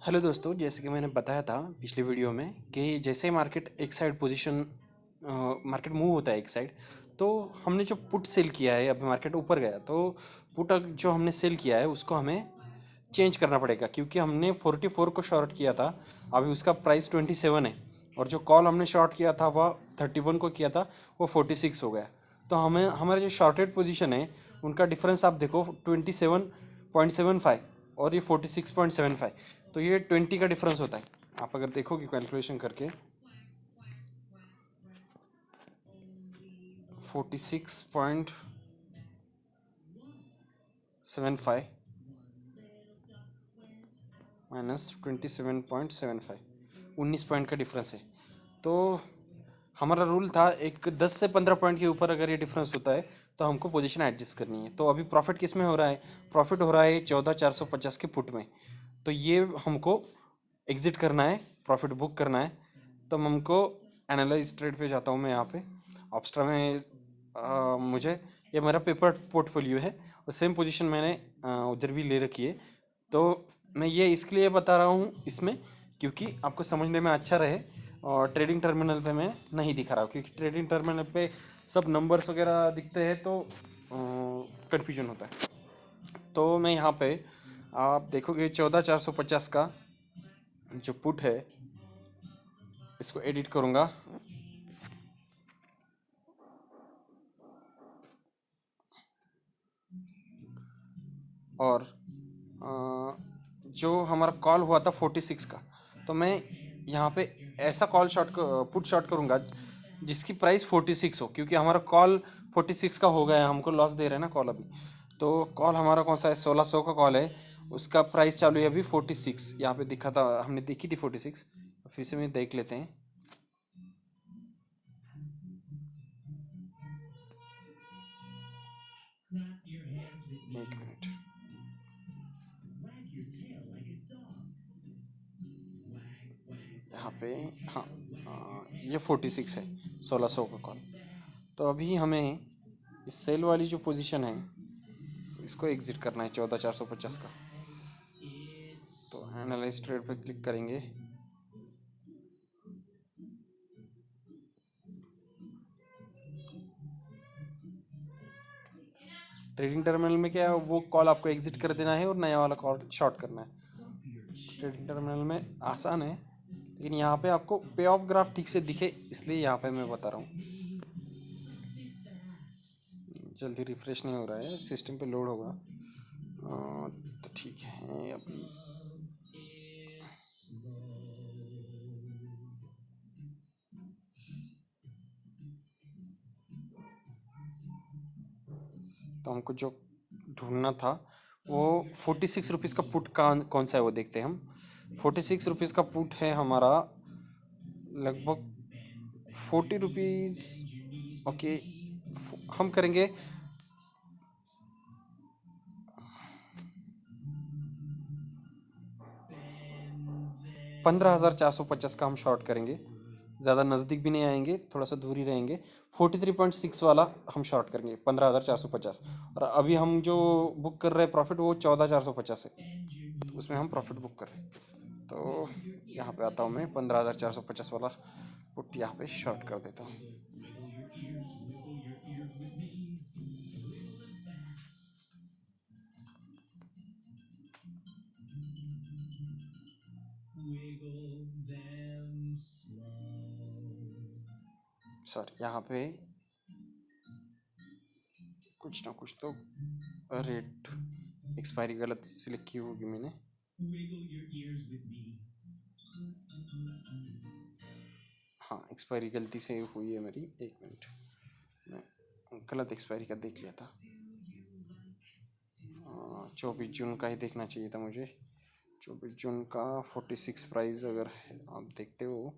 Hello दोस्तों, जैसे कि मैंने बताया था पिछले वीडियो में कि जैसे मार्केट एक साइड पोजीशन मार्केट मूव होता है एक साइड, तो हमने जो पुट सेल किया है, अभी मार्केट ऊपर गया तो पुट जो हमने सेल किया है उसको हमें चेंज करना पड़ेगा, क्योंकि हमने 44 को शॉर्ट किया था। अभी उसका प्राइस 27 है, और जो कॉल हमने शॉर्ट किया था वह 31 को किया था, वो 46 हो गया। तो हमें हमारे जो शॉर्टेड पोजीशन है उनका डिफरेंस आप देखो, 27.75 और ये 46.75, तो ये 20 का डिफरेंस होता है। आप अगर देखोगे कैलकुलेशन करके, 46.75 माइनस 27.75, 19 पॉइंट का डिफरेंस है। तो हमारा रूल था, एक 10 से 15 पॉइंट के ऊपर अगर ये डिफरेंस होता है तो हमको पोजीशन एडजस्ट करनी है। तो अभी प्रॉफिट किस में हो रहा है? प्रॉफिट हो रहा है 14,450 के पुट में। तो ये हमको एग्जिट करना है, प्रॉफिट बुक करना है। तो हमको एनालाइज ट्रेड पे जाता हूँ मैं यहाँ पे ऑप्स्ट्रा में। मुझे ये मेरा पेपर पोर्टफोलियो है और सेम पोजीशन मैंने उधर भी ले रखी है। तो मैं ये इसके लिए बता रहा हूँ इसमें, क्योंकि आपको समझने में अच्छा रहे। और ट्रेडिंग टर्मिनल पे मैं नहीं दिखा रहा हूँ, क्योंकि ट्रेडिंग टर्मिनल पे सब नंबर्स वगैरह दिखते हैं तो कन्फ्यूजन होता है। तो मैं यहाँ पे आप देखोगे 14,450 का जो पुट है, इसको एडिट करूँगा और जो हमारा कॉल हुआ था 46 का, तो मैं यहाँ पे ऐसा कॉल शॉर्ट पुट शॉर्ट करूँगा जिसकी प्राइस 46 हो, क्योंकि हमारा कॉल 46 का हो गया है, हमको लॉस दे रहे हैं ना कॉल अभी। तो कॉल हमारा कौन सा है? 1600 का कॉल है, उसका प्राइस चालू है अभी 46। यहाँ पे दिखा था, हमने देखी थी 46, फिर से मैं देख लेते हैं। एक मिनट, यहाँ पे, हाँ, ये 46 है, 1600 का कॉल। तो अभी हमें इस सेल वाली जो पोजीशन है इसको एग्जिट करना है 14,450 का। तो एनालाइज ट्रेड पे क्लिक करेंगे। ट्रेडिंग टर्मिनल में क्या है, वो कॉल आपको एग्जिट कर देना है और नया वाला कॉल शॉर्ट करना है। ट्रेडिंग टर्मिनल में आसान है, लेकिन यहाँ पे आपको पे ऑफ ग्राफ ठीक से दिखे, इसलिए यहाँ पे मैं बता रहा हूँ। जल्दी रिफ्रेश नहीं हो रहा है, सिस्टम पे लोड होगा। तो ठीक है, अभी तो हमको जो ढूंढना था वो 46 रुपीज़ का पुट का कौन सा है वो देखते हैं हम। 46 रुपीज़ का पुट है हमारा, लगभग 40 रुपीज़। ओके, हम करेंगे 15,450 का हम शॉर्ट करेंगे। ज़्यादा नज़दीक भी नहीं आएंगे, थोड़ा सा दूर ही रहेंगे। 43.6 वाला हम शॉर्ट करेंगे 15,450। और अभी हम जो बुक कर रहे हैं प्रॉफिट, वो 14,450 है, तो उसमें हम प्रॉफिट बुक कर रहे हैं। तो यहाँ पे आता हूँ मैं, 15,450 वाला पुट यहाँ पे शॉर्ट कर देता हूँ। सॉरी, यहाँ पे कुछ ना कुछ तो रेट एक्सपायरी गलत सिलेक्ट की होगी मैंने। हाँ, एक्सपायरी गलती से हुई है मेरी, एक मिनट, मैं गलत एक्सपायरी का देख लिया था। 24 जून का ही देखना चाहिए था मुझे। 24 जून का 46 प्राइस अगर आप देखते हो,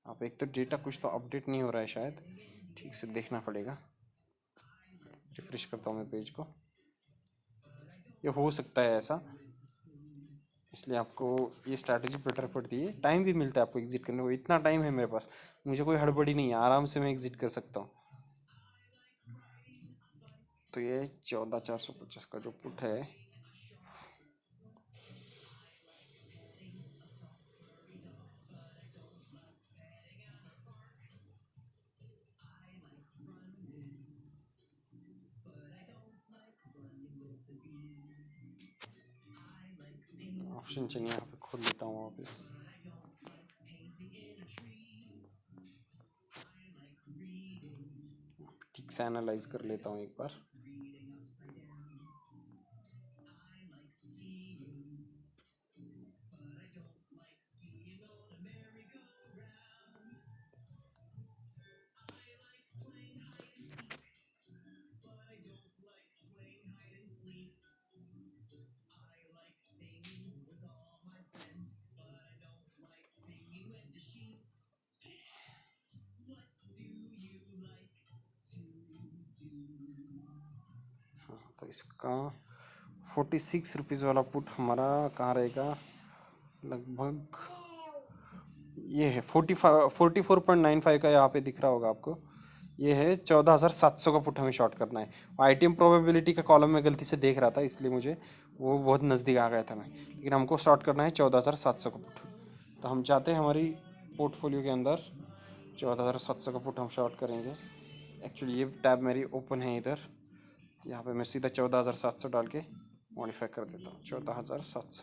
आप एक तो डेटा कुछ तो अपडेट नहीं हो रहा है शायद, ठीक से देखना पड़ेगा। रिफ्रेश करता हूँ मैं पेज को, ये हो सकता है ऐसा, इसलिए आपको ये स्ट्रैटेजी बेटर पड़ती है। टाइम भी मिलता है आपको एग्जिट करने को, इतना टाइम है मेरे पास, मुझे कोई हड़बड़ी नहीं है, आराम से मैं एग्जिट कर सकता हूँ। तो ये 14,450 का जो पुट है, ऑप्शन चलिए यहाँ पे खोल लेता हूँ वापस। ठीक से एनालाइज कर लेता हूँ एक बार। तो इसका 46 रुपीज़ वाला पुट हमारा कहाँ रहेगा, लगभग ये है 44.95 का, यहाँ पे दिख रहा होगा आपको। ये है 14,700 का पुट हमें शॉर्ट करना है। आईटीएम प्रोबेबिलिटी का कॉलम में गलती से देख रहा था, इसलिए मुझे वो बहुत नज़दीक आ गया था मैं, लेकिन हमको शॉर्ट करना है 14,700 का पुट। तो हम चाहते हैं हमारी पोर्टफोलियो के अंदर 14,700 का पुट हम शॉर्ट करेंगे। एक्चुअली ये टैब मेरी ओपन है इधर, यहाँ पे मैं सीधा 14,700 डाल के मॉडिफाई कर देता हूँ, 14,700।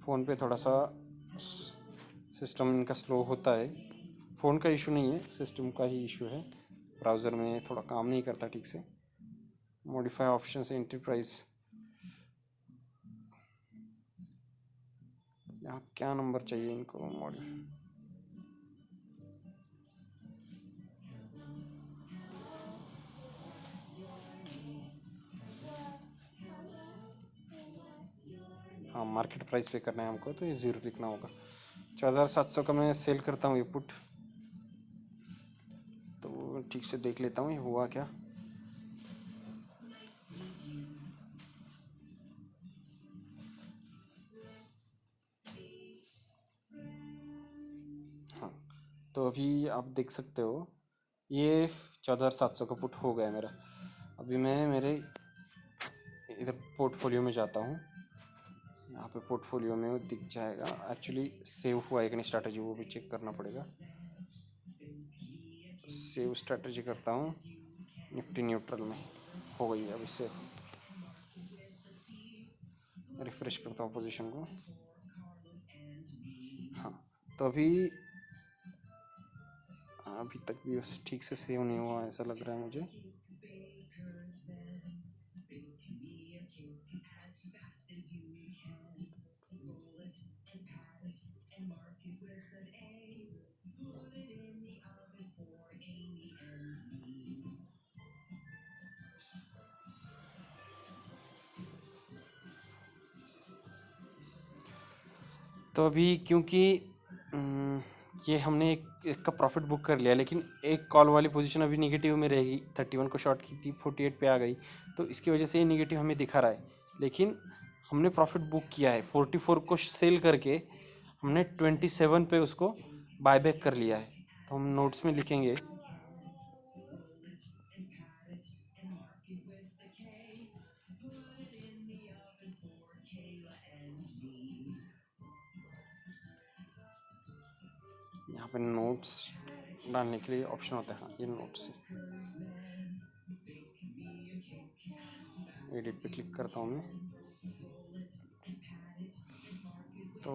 फ़ोन पे थोड़ा सा सिस्टम इनका स्लो होता है, फ़ोन का इशू नहीं है, सिस्टम का ही इशू है, ब्राउज़र में थोड़ा काम नहीं करता ठीक से। मॉडिफाई ऑप्शन से एंटरप्राइज, यहाँ क्या नंबर चाहिए इनको मॉडिफाई, हाँ मार्केट प्राइस पे करना है हमको, तो ये 0 लिखना होगा। 14,700 का मैं सेल करता हूँ ये पुट। तो ठीक से देख लेता हूँ ये हुआ क्या। हाँ, तो अभी आप देख सकते हो ये 14,700 का पुट हो गया मेरा। अभी मैं मेरे इधर पोर्टफोलियो में जाता हूँ, यहाँ पे पोर्टफोलियो में वो दिख जाएगा। एक्चुअली सेव हुआ है कि नहीं स्ट्रैटेजी, वो भी चेक करना पड़ेगा। सेव स्ट्रैटेजी करता हूँ, निफ्टी न्यूट्रल में हो गई है अभी सेव। रिफ्रेश करता हूँ पोजीशन को। हाँ, तो अभी तक भी उस ठीक से सेव नहीं हुआ ऐसा लग रहा है मुझे। तो अभी क्योंकि ये हमने एक का प्रॉफिट बुक कर लिया, लेकिन एक कॉल वाली पोजीशन अभी निगेटिव में रहेगी। 31 को शॉर्ट की थी, 48 पे आ गई, तो इसकी वजह से ये निगेटिव हमें दिखा रहा है। लेकिन हमने प्रॉफिट बुक किया है, 44 को सेल करके हमने 27 पे उसको बायबैक कर लिया है। तो हम नोट्स में लिखेंगे यहाँ पे नोट्स डालने के लिए ऑप्शन होता है, हाँ ये नोट्स है। एडिट पे क्लिक करता हूँ मैं, तो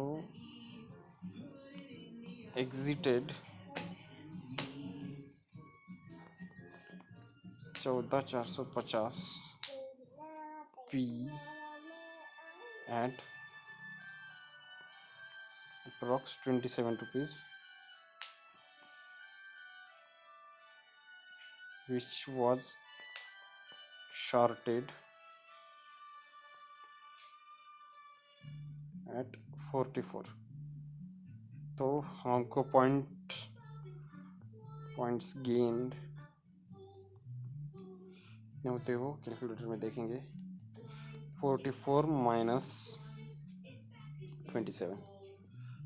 exerted 14,450 P at approx 27 rupees, which was shorted at 44। तो हमको पॉइंट्स गेन्ड कितने होते हो कैलकुलेटर में देखेंगे, 44 माइनस 27,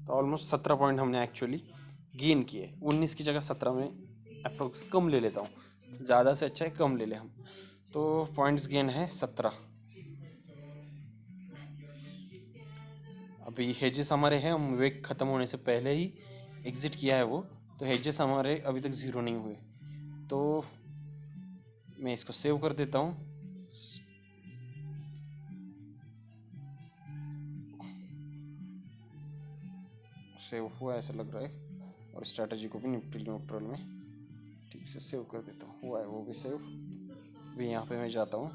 तो ऑलमोस्ट 17 पॉइंट हमने एक्चुअली गेन किए, 19 की जगह 17 में अप्रोक्स कम ले लेता हूँ, ज़्यादा से अच्छा है कम ले लें हम। तो पॉइंट्स गेन है 17। अभी हेजेस हमारे हैं, हम वीक ख़त्म होने से पहले ही एग्ज़िट किया है वो, तो हेजेस हमारे अभी तक ज़ीरो नहीं हुए। तो मैं इसको सेव कर देता हूँ। सेव हुआ ऐसा लग रहा है, और स्ट्रैटेजी को भी न्यूट्रल में ठीक से सेव कर देता हूँ। हुआ है वो भी सेव। भी यहाँ पे मैं जाता हूँ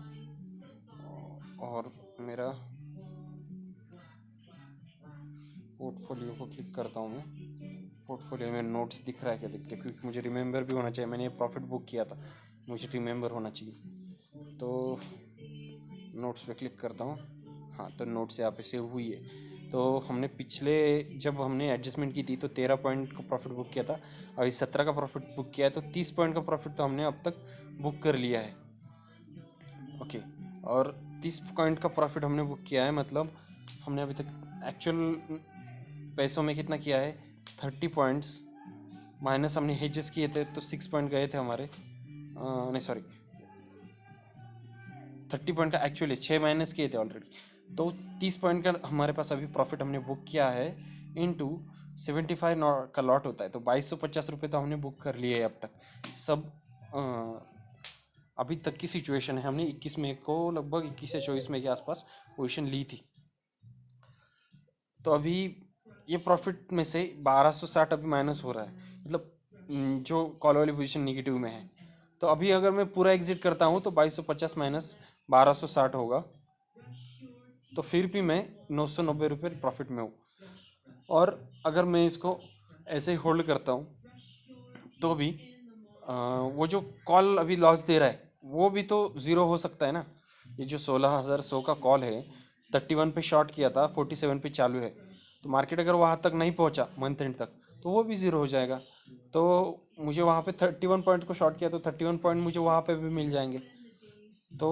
और मेरा पोर्टफोलियो को क्लिक करता हूँ। मैं पोर्टफोलियो में नोट्स दिख रहा है क्या देखते, क्योंकि मुझे रिमेंबर भी होना चाहिए, मैंने ये प्रॉफिट बुक किया था, मुझे रिमेंबर होना चाहिए। तो नोट्स पे क्लिक करता हूँ। हाँ, तो नोट्स यहाँ पे सेव हुई है। तो हमने पिछले जब हमने एडजस्टमेंट की थी तो 13 पॉइंट का प्रॉफिट बुक किया था, अभी 17 का प्रॉफिट बुक किया है, तो 30 पॉइंट का प्रॉफिट तो हमने अब तक बुक कर लिया है। ओके, और 30 पॉइंट का प्रॉफिट हमने बुक किया है, मतलब हमने अभी तक एक्चुअल पैसों में कितना किया है, 30 पॉइंट्स माइनस हमने हेजेस किए थे तो 6 पॉइंट गए थे हमारे, नहीं सॉरी 30 पॉइंट का एक्चुअली 6 माइनस किए थे ऑलरेडी, तो 30 पॉइंट का हमारे पास अभी प्रॉफिट हमने बुक किया है इनटू 75 का लॉट होता है, तो 2250 रुपये तो हमने बुक कर लिए है अब तक सब। अभी तक की सिचुएशन है, हमने 21 मई को लगभग 21 या 24 मई के आसपास पोजीशन ली थी। तो अभी ये प्रॉफिट में से 1260 अभी माइनस हो रहा है, मतलब जो कॉल वाली पोजीशन निगेटिव में है। तो अभी अगर मैं पूरा एग्जिट करता हूँ तो 2250 माइनस 1260 होगा, तो फिर भी मैं 990 रुपये प्रॉफिट में हूँ। और अगर मैं इसको ऐसे ही होल्ड करता हूँ तो भी वो जो कॉल अभी लॉस दे रहा है वो भी तो ज़ीरो हो सकता है ना। ये जो 16100 का कॉल है, 31 पे शॉर्ट किया था, 47 पे चालू है, तो मार्केट अगर वहाँ तक नहीं पहुँचा मंथ एंड तक तो वो भी ज़ीरो हो जाएगा। तो मुझे वहाँ पे 31 पॉइंट को शॉर्ट किया तो 31 पॉइंट मुझे वहाँ पे भी मिल जाएंगे। तो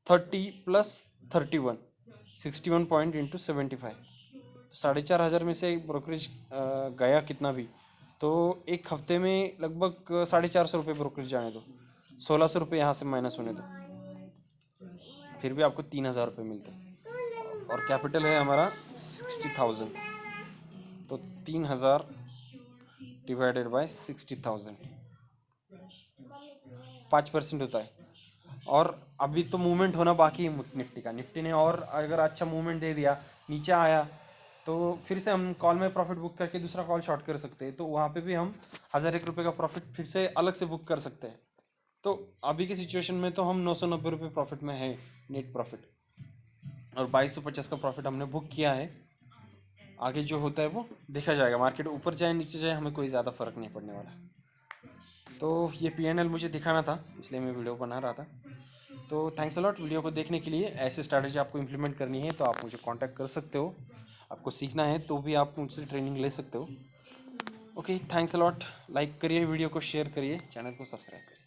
30 प्लस 31 61 पॉइंट इंटू 75, तो 4500 में से ब्रोकरेज गया कितना भी, तो एक हफ्ते में लगभग 450 रुपये ब्रोकरेज जाने दो, 1600 रुपये यहाँ से माइनस होने दो, फिर भी आपको 3000 रुपये मिलते हैं। और कैपिटल है हमारा 60,000, तो 3000 डिवाइडेड बाय 60,000 5% होता है। और अभी तो मूवमेंट होना बाकी है निफ्टी का, निफ्टी ने और अगर अच्छा मूवमेंट दे दिया, नीचे आया, तो फिर से हम कॉल में प्रॉफिट बुक करके दूसरा कॉल शॉर्ट कर सकते हैं, तो वहाँ पे भी हम 1001 रुपये का प्रॉफिट फिर से अलग से बुक कर सकते हैं। तो अभी की सिचुएशन में तो हम 990 रुपये प्रॉफिट में है नेट प्रॉफिट, और 2250 का प्रॉफिट हमने बुक किया है। आगे जो होता है वो देखा जाएगा, मार्केट ऊपर जाए नीचे जाए हमें कोई ज़्यादा फ़र्क नहीं पड़ने वाला। तो ये PNL मुझे दिखाना था, इसलिए मैं वीडियो बना रहा था। तो थैंक्स अलॉट वीडियो को देखने के लिए। ऐसे स्ट्रैटेजी आपको इम्प्लीमेंट करनी है तो आप मुझे कांटेक्ट कर सकते हो, आपको सीखना है तो भी आप मुझसे ट्रेनिंग ले सकते हो। Okay, thanks a lot. लाइक करिए वीडियो को, शेयर करिए, चैनल को सब्सक्राइब करिए।